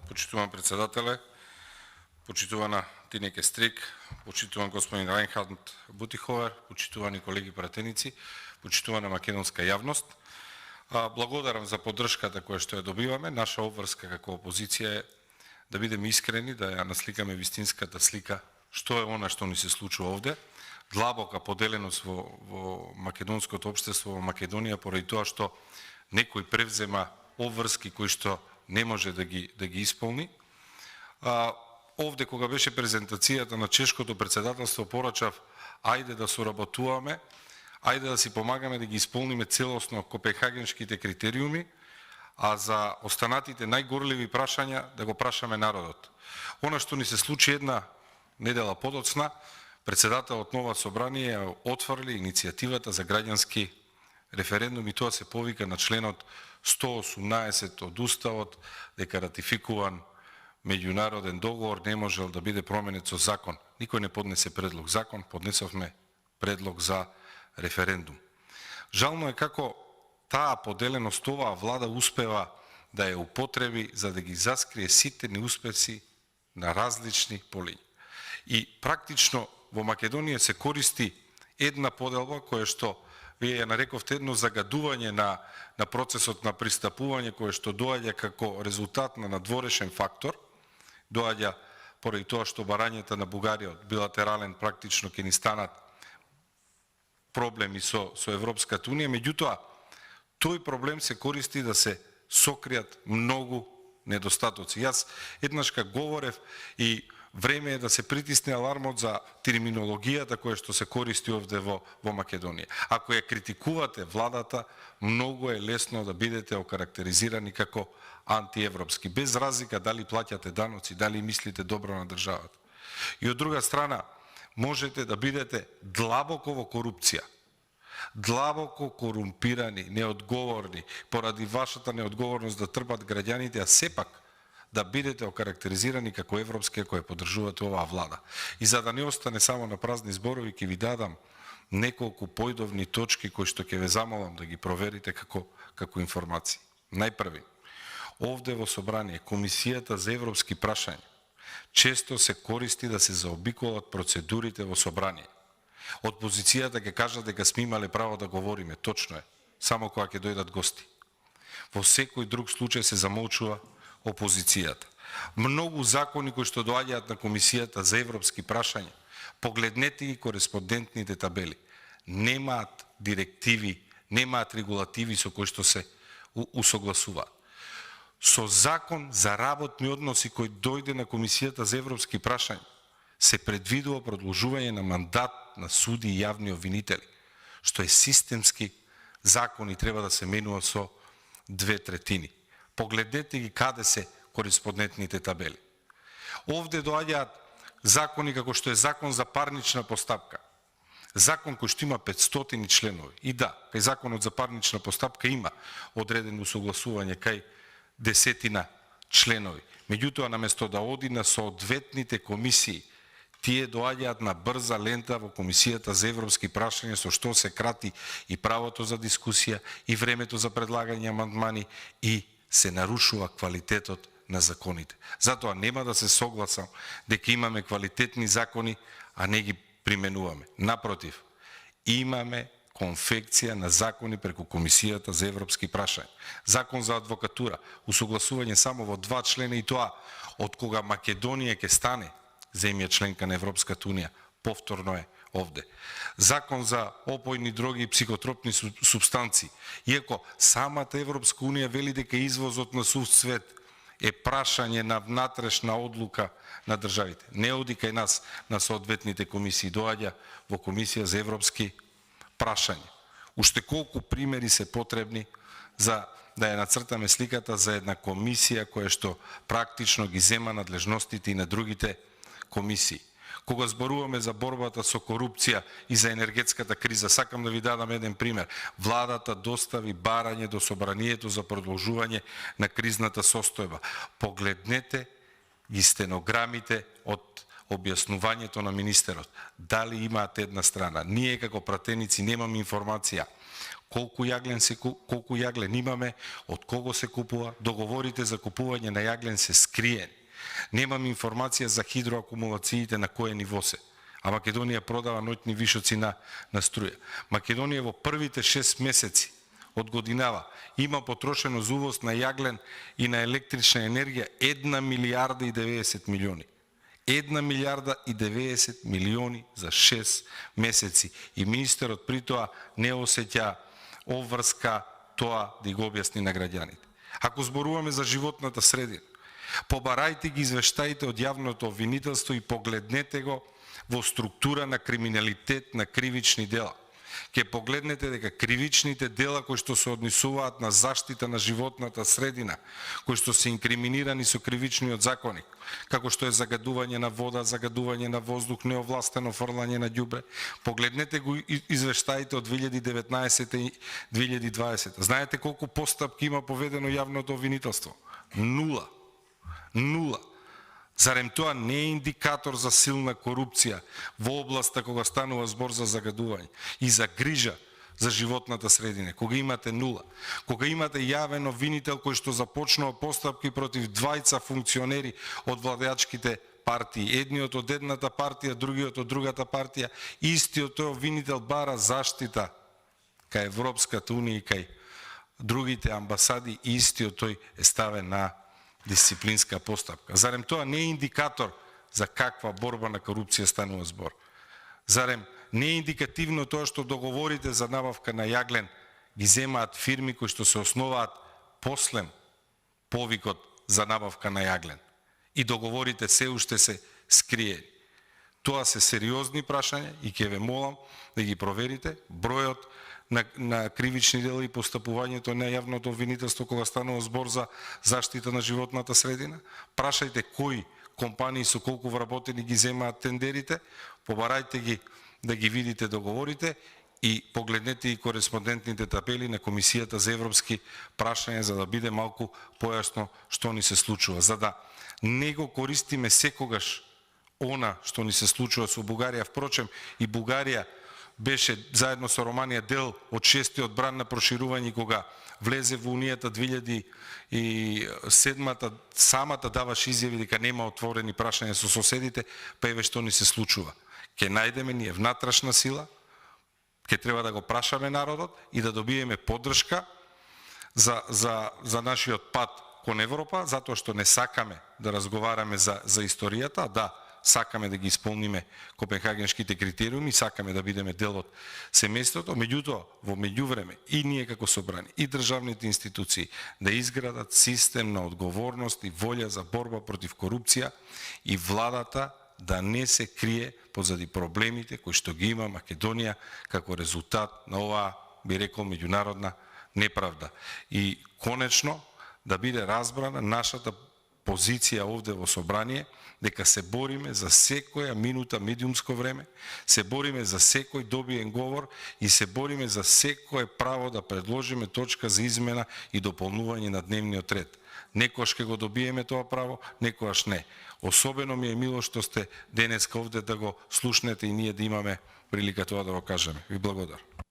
Почитуван председателе, почитувана Тинеке Стрик, почитуван господин Райнхард Бутиховер, почитувани колеги пратеници, почитувана македонска јавност. Благодарам за поддршката која што ја добиваме. Наша обврска како опозиција е да бидеме искрени, да ја насликаме вистинската слика што е она што ни се случува овде. Длабока поделеност во македонското општество во Македонија поради тоа што некој превзема обврски кои што не може да ги исполни. Овде кога беше презентацијата на чешкото председателство порачав ајде да соработуваме, ајде да си помагаме да ги исполниме целосно копенхагенските критериуми, а за останатите најгорливи прашања да го прашаме народот. Она што ни се случи една недела подоцна, председателот нова собрание отфрли иницијативата за граѓански референдум и тоа се повика на членот 118 од Уставот, дека ратификуван меѓународен договор не можел да биде променет со закон. Никој не поднесе предлог закон, поднесовме предлог за референдум. Жално е како таа поделеност оваа влада успева да ја употреби за да ги заскрие сите неуспеси на различни полиња. И практично во Македонија се користи една поделба која што вие ја нарековте едно загадување на процесот на пристапување кое што доаѓа како резултат на надворешен фактор, доаѓа поради тоа што барањата на Бугарија од билатерален практично ќе ни станат проблеми со Европската унија, меѓутоа тој проблем се користи да се сокријат многу недостатоци. Јас еднашка говорев и време е да се притисне алармот за терминологијата која што се користи овде во Македонија. Ако ја критикувате владата, многу е лесно да бидете окарактеризирани како антиевропски, без разлика дали плаќате даноци, дали мислите добро на државата. И од друга страна, можете да бидете длабоко во корупција, длабоко корумпирани, неодговорни, поради вашата неодговорност да трпат граѓаните, а сепак да бидете окарактеризирани како европски кои поддржувате оваа влада. И за да не остане само на празни зборови, ќе ви дадам неколку појдовни точки кои што ќе ве замолам да ги проверите како информации. Најпрви, овде во собрание Комисијата за европски прашања често се користи да се заобиколат процедурите во собрание. Од позицијата ќе кажат дека сме имале право да говориме, точно е, само кога ќе дојдат гости. Во секој друг случај се замолчува опозицијата. Многу закони кои што доаѓаат на Комисијата за европски прашања, погледнете ги кореспондентните табели. Немаат директиви, немаат регулативи со кои што се усогласуваат. Со закон за работни односи кој дојде на Комисијата за европски прашања, се предвидува продолжување на мандат на суди и јавни обвинители, што е системски закон и треба да се менува со 2/3. Погледнете ги каде се кореспондентните табели. Овде доаѓаат закони како што е закон за парнична постапка. Закон кој што има 500 членови. И да, кај законот за парнична постапка има одредено усогласување кај десетина членови. Меѓутоа, наместо да оди на соодветните комисии, тие доаѓаат на брза лента во Комисијата за европски прашања, со што се крати и правото за дискусија, и времето за предлагање амандмани, и се нарушува квалитетот на законите. Затоа нема да се согласам дека имаме квалитетни закони, а не ги применуваме. Напротив, имаме конфекција на закони преку Комисијата за европски прашања. Закон за адвокатура, усогласување само во 2 члена и тоа од кога Македонија ќе стане земја членка на Европската унија, повторно е овде. Закон за опојни дроги и психотропни супстанции. Иако самата Европска унија вели дека извозот на сув свет е прашање на внатрешна одлука на државите. Не оди кај нас на соодветните комисии, доаѓа во Комисија за европски прашања. Уште колку примери се потребни за да ја нацртаме сликата за една комисија која што практично ги зема надлежностите и на другите комисии. Кога зборуваме за борбата со корупција и за енергетската криза, сакам да ви дадам еден пример. Владата достави барање до собранието за продолжување на кризната состојба. Погледнете ги стенограмите од објаснувањето на министерот. Дали имаат една страна? Ние како пратеници немаме информација колку јаглен имаме, од кого се купува, договорите за купување на јаглен се скриени. Немаме информација за хидроакумулациите на кое ниво се. А Македонија продава ноќни вишоци на струја. Македонија во првите 6 месеци од годинава има потрошено за увоз на јаглен и на електрична енергија 1 милијарда и 90 милиони. 1 милијарда и 90 милиони за 6 месеци. И министерот при тоа не осеќа обврска тоа да го објасни на граѓаните. Ако зборуваме за животната средина, побарајте ги извештаите од јавното обвинителство и погледнете го во структура на криминалитет на кривични дела. Ке погледнете дека кривичните дела кои што се однесуваат на заштита на животната средина, кои што се инкриминирани со кривичниот законник, како што е загадување на вода, загадување на воздух, неовластено фрлање на ѓубре, погледнете го извештаите од 2019 и 2020. Знаете колку постапки има поведено јавното обвинителство? Нула. Зарем тоа не е индикатор за силна корупција во областа кога станува збор за загадување и за грижа за животната средина, кога имате нула, кога имате јавен обвинител кој што започнува постапки против двајца функционери од владеачките партии, едниот од едната партија, другиот од другата партија, истиот тој обвинител бара заштита кај Европската унија и кај другите амбасади, истиот тој е ставен на дисциплинска постапка. Зарем тоа не е индикатор за каква борба на корупција станува збор? Зарем не е индикативно тоа што договорите за набавка на јаглен ги земаат фирми кои што се основаат после повикот за набавка на јаглен и договорите се уште се скриени? Тоа се сериозни прашања и ќе ве молам да ги проверите. Бројот на кривични дела и постапувањето на јавното обвинителство кога станува збор за заштита на животната средина. Прашајте кои компании со колку вработени ги земаат тендерите, побарајте ги да ги видите договорите и погледнете и кореспондентните табели на Комисијата за европски прашања за да биде малку појасно што ни се случува, за да не го користиме секогаш она што ни се случува со Бугарија. Впрочем, и Бугарија беше заедно со Романија дел од 6-тиот бран на проширување кога влезе во Унијата 2007-та, самата даваше изјави дека нема отворени прашања со соседите, па еве што ни се случува. Ке најдеме ние внатрешна сила, ке треба да го прашаме народот и да добиеме поддршка за нашиот пат кон Европа, затоа што не сакаме да разговараме за историјата, да, сакаме да ги исполниме копенхагенските критериуми, сакаме да бидеме дел од семејството, меѓутоа во меѓувреме и ние како собрани и државните институции да изградат систем на одговорност и волја за борба против корупција и владата да не се крие позади проблемите кои што ги има Македонија како резултат на оваа, би рекол, меѓународна неправда. И конечно да биде разбрана нашата позиција овде во собрание, дека се бориме за секоја минута медиумско време, се бориме за секој добиен говор и се бориме за секое право да предложиме точка за измена и дополнување на дневниот ред. Некојаш ќе го добиеме тоа право, некојаш не. Особено ми е мило што сте денеска овде да го слушнете и ние да имаме прилика тоа да го кажеме. Ви благодарам.